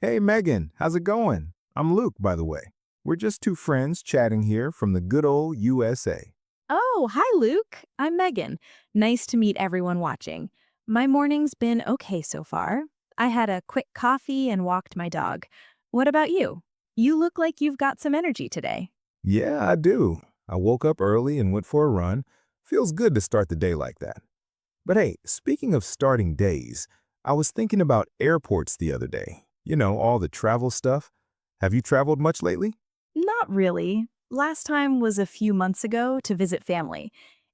Hey Megan, how's it going? I'm Luke, by the way. We're just two friends chatting here from the good old USA. Oh, hi, Luke. I'm Megan. Nice to meet everyone watching. My morning's been okay so far. I had a quick coffee and walked my dog. What about you? You look like you've got some energy today. Yeah, I do. I woke up early and went for a run. Feels good to start the day like that. But hey, speaking of starting days, I was thinking about airports the other day. You know, all the travel stuff. Have you traveled much lately? Not really. Last time was a few months ago to visit family.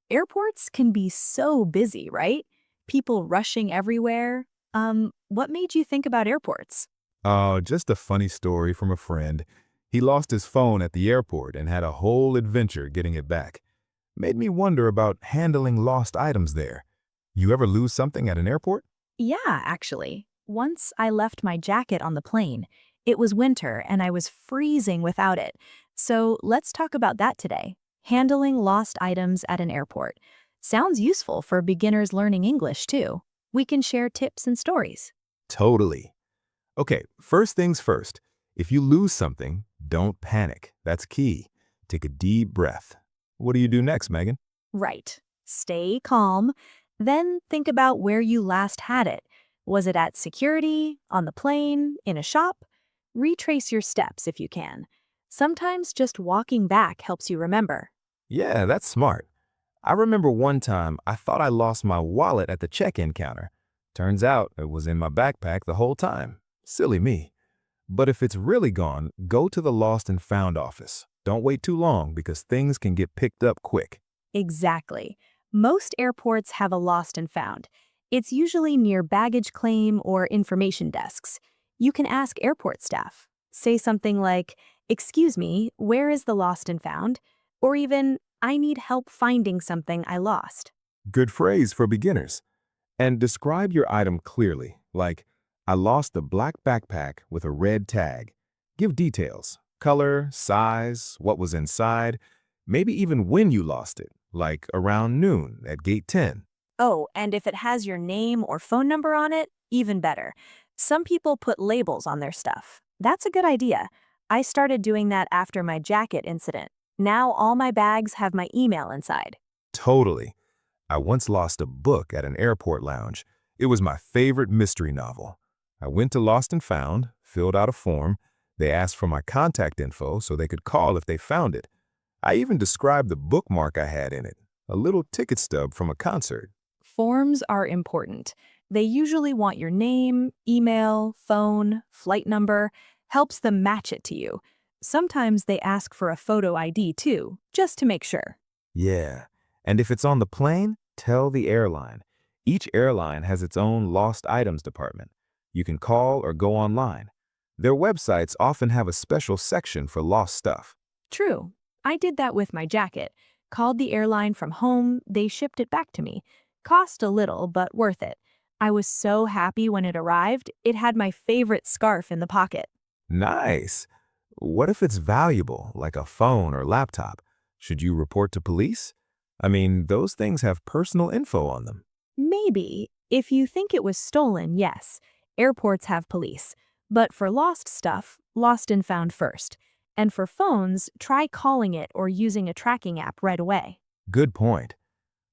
Airports can be so busy, right? People rushing everywhere. What made you think about airports? Oh, just a funny story from a friend. He lost his phone at the airport and had a whole adventure getting it back. Made me wonder about handling lost items there. You ever lose something at an airport? Yeah, actually. Once I left my jacket on the plane. It was winter and I was freezing without it. So let's talk about that today. Handling lost items at an airport. Sounds useful for beginners learning English too. We can share tips and stories. Totally. Okay, first things first. If you lose something, don't panic. That's key. Take a deep breath. What do you do next, Megan? Right. Stay calm. Then think about where you last had it. Was it at security, on the plane, in a shop? Retrace your steps if you can. Sometimes just walking back helps you remember. Yeah, that's smart. I remember one time I thought I lost my wallet at the check-in counter. Turns out it was in my backpack the whole time. Silly me. But if it's really gone, go to the lost and found office. Don't wait too long because things can get picked up quick. Exactly. Most airports have a lost and found. It's usually near baggage claim or information desks. You can ask airport staff. Say something like, "Excuse me, where is the lost and found?" Or even, "I need help finding something I lost." Good phrase for beginners. And describe your item clearly, like, I lost a black backpack with a red tag. Give details, color, size, what was inside, maybe even when you lost it, like around noon at gate 10. Oh, and if it has your name or phone number on it, even better. Some people put labels on their stuff. That's a good idea. I started doing that after my jacket incident. Now all my bags have my email inside. Totally. I once lost a book at an airport lounge. It was my favorite mystery novel. I went to Lost and Found, filled out a form. They asked for my contact info so they could call if they found it. I even described the bookmark I had in it, a little ticket stub from a concert. Forms are important. They usually want your name, email, phone, flight number, helps them match it to you. Sometimes they ask for a photo ID too, just to make sure. Yeah, and if it's on the plane, tell the airline. Each airline has its own lost items department. You can call or go online. Their websites often have a special section for lost stuff. True. I did that with my jacket. Called the airline from home, they shipped it back to me. Cost a little, but worth it. I was so happy when it arrived, it had my favorite scarf in the pocket. Nice. What if it's valuable, like a phone or laptop? Should you report to police? I mean, those things have personal info on them. Maybe. If you think it was stolen, yes. Airports have police. But for lost stuff, lost and found first. And for phones, try calling it or using a tracking app right away. Good point.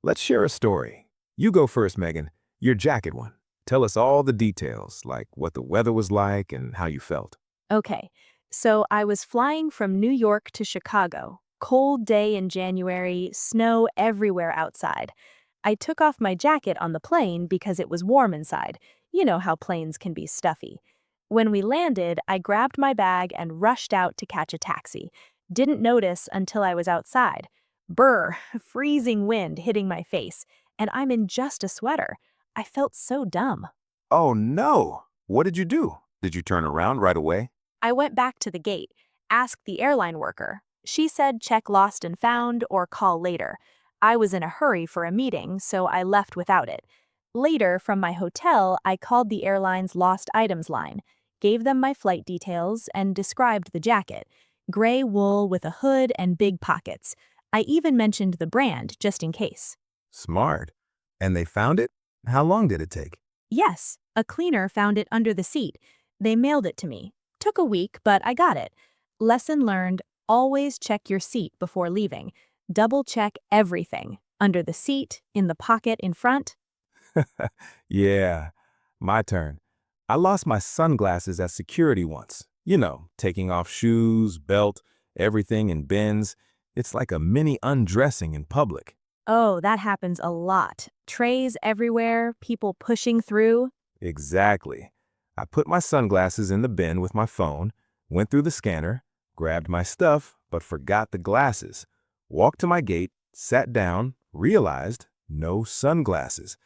Let's share a story. You go first, Megan. Your jacket one. Tell us all the details, like what the weather was like and how you felt. Okay, so I was flying from New York to Chicago. Cold day in January, snow everywhere outside. I took off my jacket on the plane because it was warm inside. You know how planes can be stuffy. When we landed, I grabbed my bag and rushed out to catch a taxi. Didn't notice until I was outside. Brr, freezing wind hitting my face, and I'm in just a sweater. I felt so dumb. Oh no! What did you do? Did you turn around right away? I went back to the gate, asked the airline worker. She said check lost and found or call later. I was in a hurry for a meeting, so I left without it. Later, from my hotel, I called the airline's lost items line, gave them my flight details, and described the jacket. Gray wool with a hood and big pockets. I even mentioned the brand just in case. Smart. And they found it? How long did it take? Yes, a cleaner found it under the seat. They mailed it to me. Took a week, but I got it. Lesson learned, always check your seat before leaving. Double check everything. Under the seat, in the pocket in front. Yeah, my turn. I lost my sunglasses at security once. You know, taking off shoes, belt, everything in bins. It's like a mini undressing in public. Oh, that happens a lot. Trays everywhere, people pushing through. Exactly. I put my sunglasses in the bin with my phone, went through the scanner, grabbed my stuff, but forgot the glasses. Walked to my gate, sat down, realized no sunglasses.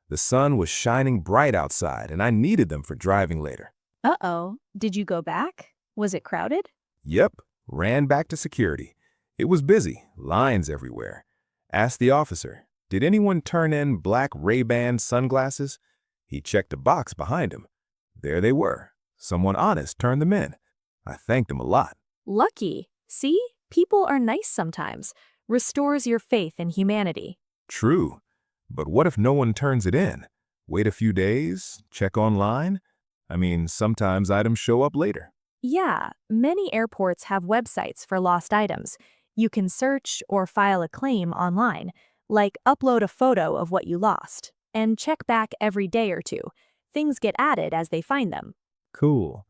The sun was shining bright outside, and I needed them for driving later. Uh-oh. Did you go back? Was it crowded? Yep, ran back to security. It was busy, lines everywhere. Asked the officer, did anyone turn in black Ray-Ban sunglasses? He checked a box behind him. There they were. Someone honest turned them in. I thanked him a lot. Lucky. See? People are nice sometimes. Restores your faith in humanity. True. But what if no one turns it in? Wait a few days? Check online? I mean, sometimes items show up later. Yeah, many airports have websites for lost items. You can search or file a claim online, like upload a photo of what you lost, and check back every day or two. Things get added as they find them. Cool.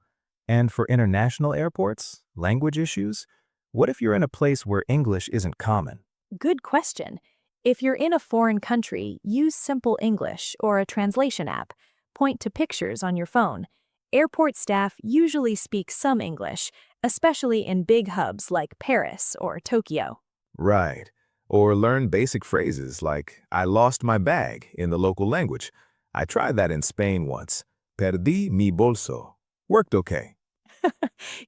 And for international airports, language issues? What if you're in a place where English isn't common? Good question. If you're in a foreign country, use simple English or a translation app. Point to pictures on your phone. Airport staff usually speak some English, especially in big hubs like Paris or Tokyo. Right. Or learn basic phrases like, I lost my bag in the local language. I tried that in Spain once. Perdí mi bolso. Worked okay.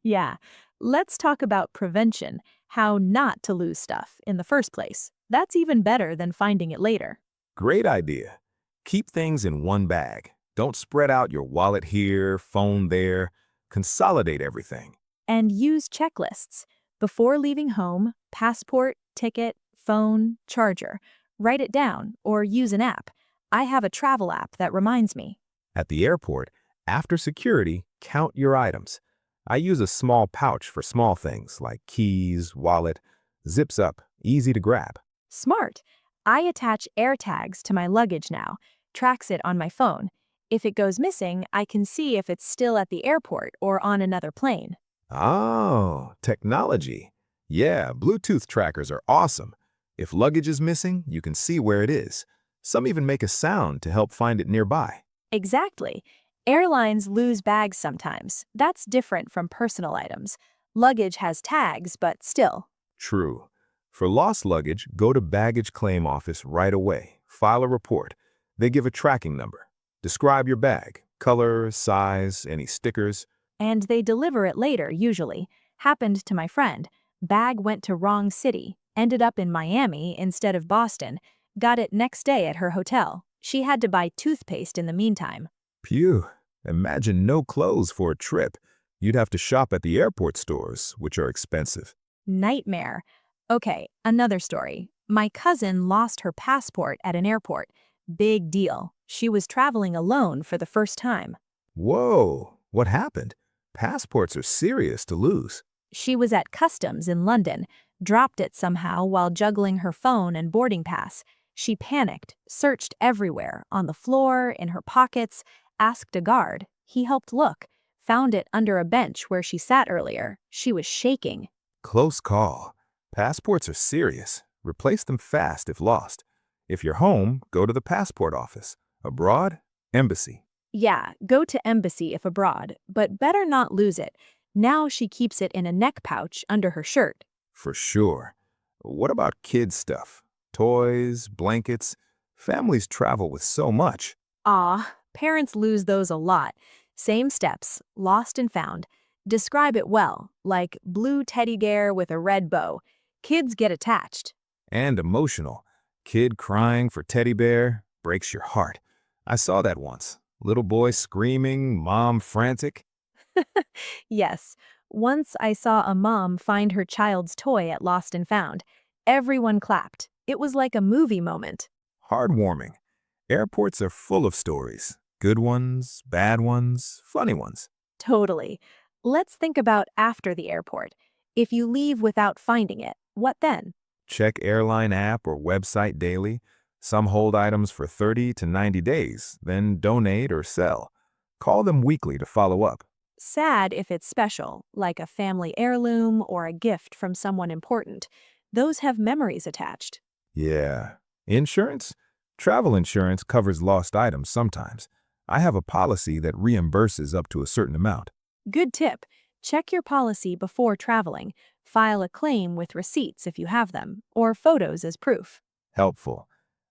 Yeah, let's talk about prevention, how not to lose stuff in the first place. That's even better than finding it later. Great idea. Keep things in one bag. Don't spread out your wallet here, phone there. Consolidate everything. And use checklists. Before leaving home, passport, ticket, phone, charger. Write it down or use an app. I have a travel app that reminds me. At the airport, after security, count your items. I use a small pouch for small things like keys, wallet. Zips up, easy to grab. Smart. I attach air tags to my luggage now, tracks it on my phone. If it goes missing, I can see if it's still at the airport or on another plane. Oh, technology. Yeah, Bluetooth trackers are awesome. If luggage is missing, you can see where it is. Some even make a sound to help find it nearby. Exactly. Airlines lose bags sometimes. That's different from personal items. Luggage has tags, but still. True. For lost luggage, go to baggage claim office right away. File a report. They give a tracking number. Describe your bag, color, size, any stickers. And they deliver it later, usually. Happened to my friend. Bag went to wrong city, ended up in Miami instead of Boston, got it next day at her hotel. She had to buy toothpaste in the meantime. Phew. Imagine no clothes for a trip. You'd have to shop at the airport stores, which are expensive. Nightmare. Okay, another story. My cousin lost her passport at an airport. Big deal. She was traveling alone for the first time. Whoa, what happened? Passports are serious to lose. She was at customs in London, dropped it somehow while juggling her phone and boarding pass. She panicked, searched everywhere, on the floor, in her pockets, asked a guard. He helped look, found it under a bench where she sat earlier. She was shaking. Close call. Passports are serious. Replace them fast if lost. If you're home, go to the passport office. Abroad, embassy. Yeah, go to embassy if abroad, but better not lose it. Now she keeps it in a neck pouch under her shirt. For sure. What about kids' stuff? Toys, blankets? Families travel with so much. Ah, parents lose those a lot. Same steps, lost and found. Describe it well, like blue teddy bear with a red bow. Kids get attached. And emotional. Kid crying for teddy bear breaks your heart. I saw that once. Little boy screaming, mom frantic. Yes, once I saw a mom find her child's toy at Lost and Found. Everyone clapped. It was like a movie moment. Heartwarming. Airports are full of stories. Good ones, bad ones, funny ones. Totally. Let's think about after the airport. If you leave without finding it, what then? Check airline app or website daily. Some hold items for 30 to 90 days, then donate or sell. Call them weekly to follow up. Sad if it's special, like a family heirloom or a gift from someone important. Those have memories attached. Yeah. Insurance? Travel insurance covers lost items sometimes. I have a policy that reimburses up to a certain amount. Good tip. Check your policy before traveling. File a claim with receipts if you have them, or photos as proof. Helpful.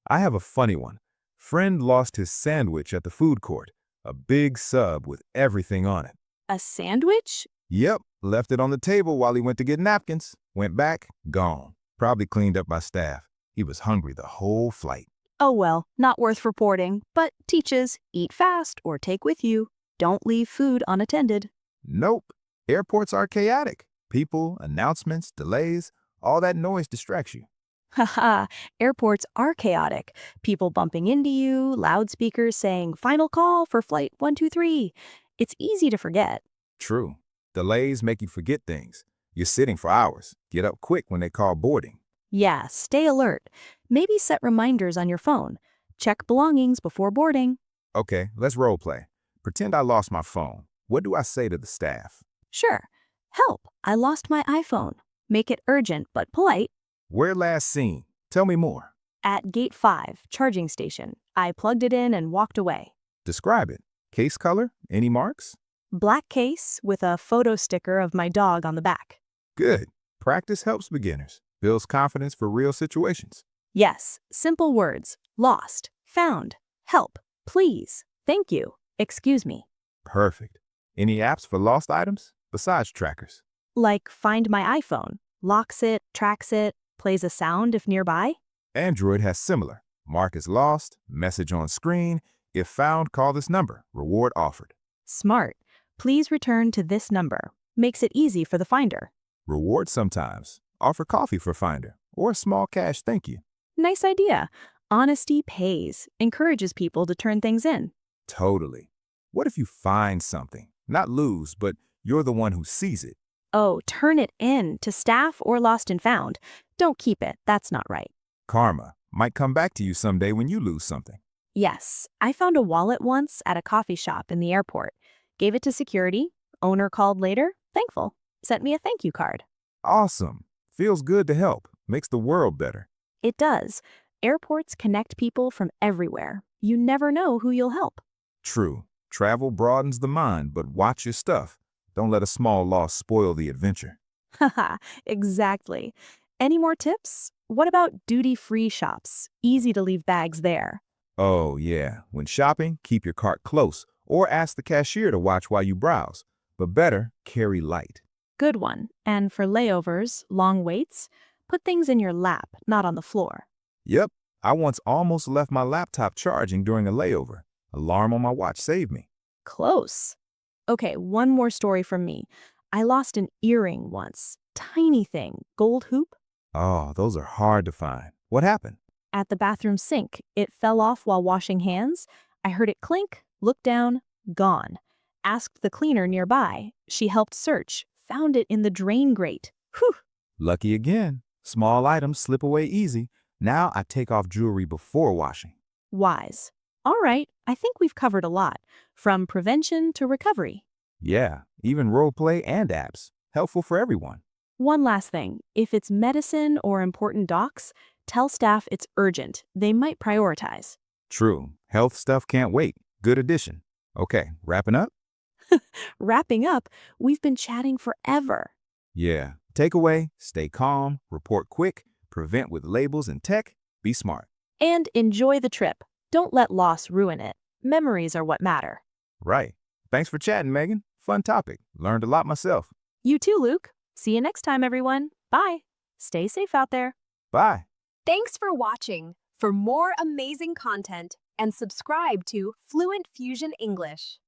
I have a funny one. Friend lost his sandwich at the food court. A big sub with everything on it. A sandwich? Yep, left it on the table while he went to get napkins. Went back, gone. Probably cleaned up by staff. He was hungry the whole flight. Oh well, not worth reporting, but teaches eat fast or take with you. Don't leave food unattended. Nope. Airports are chaotic. People, announcements, delays, all that noise distracts you. Haha, airports are chaotic. People bumping into you, loudspeakers saying final call for flight 123. It's easy to forget. True. Delays make you forget things. You're sitting for hours. Get up quick when they call boarding. Yeah, stay alert. Maybe set reminders on your phone. Check belongings before boarding. Okay, let's role play. Pretend I lost my phone. What do I say to the staff? Sure. Help, I lost my iPhone. Make it urgent but polite. Where last seen? Tell me more. At Gate 5, charging station. I plugged it in and walked away. Describe it. Case color? Any marks? Black case with a photo sticker of my dog on the back. Good. Practice helps beginners. Builds confidence for real situations. Yes, simple words. Lost, found, help, please, thank you, excuse me. Perfect. Any apps for lost items? Besides trackers. Like Find My iPhone. Locks it, tracks it, plays a sound if nearby. Android has similar. Mark is lost, message on screen. If found, call this number. Reward offered. Smart. Please return to this number. Makes it easy for the finder. Reward sometimes. Offer coffee for finder or a small cash thank you. Nice idea. Honesty pays. Encourages people to turn things in. Totally. What if you find something? Not lose, but you're the one who sees it. Oh, turn it in to staff or lost and found. Don't keep it. That's not right. Karma might come back to you someday when you lose something. Yes, I found a wallet once at a coffee shop in the airport. Gave it to security. Owner called later. Thankful. Sent me a thank you card. Awesome. Feels good to help. Makes the world better. It does. Airports connect people from everywhere. You never know who you'll help. True. Travel broadens the mind, but watch your stuff. Don't let a small loss spoil the adventure. Haha, exactly. Any more tips? What about duty-free shops? Easy to leave bags there. Oh, yeah. When shopping, keep your cart close or ask the cashier to watch while you browse. But better, carry light. Good one. And for layovers, long waits, put things in your lap, not on the floor. Yep. I once almost left my laptop charging during a layover. Alarm on my watch saved me. Close. Okay, one more story from me. I lost an earring once. Tiny thing, gold hoop. Oh, those are hard to find. What happened? At the bathroom sink. It fell off while washing hands. I heard it clink, looked down, gone. Asked the cleaner nearby. She helped search, found it in the drain grate. Whew! Lucky again. Small items slip away easy. Now I take off jewelry before washing. Wise. All right, I think we've covered a lot, from prevention to recovery. Yeah, even role play and apps. Helpful for everyone. One last thing. If it's medicine or important docs, tell staff it's urgent. They might prioritize. True. Health stuff can't wait. Good addition. Okay, wrapping up? Wrapping up, we've been chatting forever. Yeah. Takeaway, stay calm, report quick, prevent with labels and tech, be smart. And enjoy the trip. Don't let loss ruin it. Memories are what matter. Right. Thanks for chatting, Megan. Fun topic. Learned a lot myself. You too, Luke. See you next time, everyone. Bye. Stay safe out there. Bye. Thanks for watching. For more amazing content, and subscribe to Fluent Fusion English.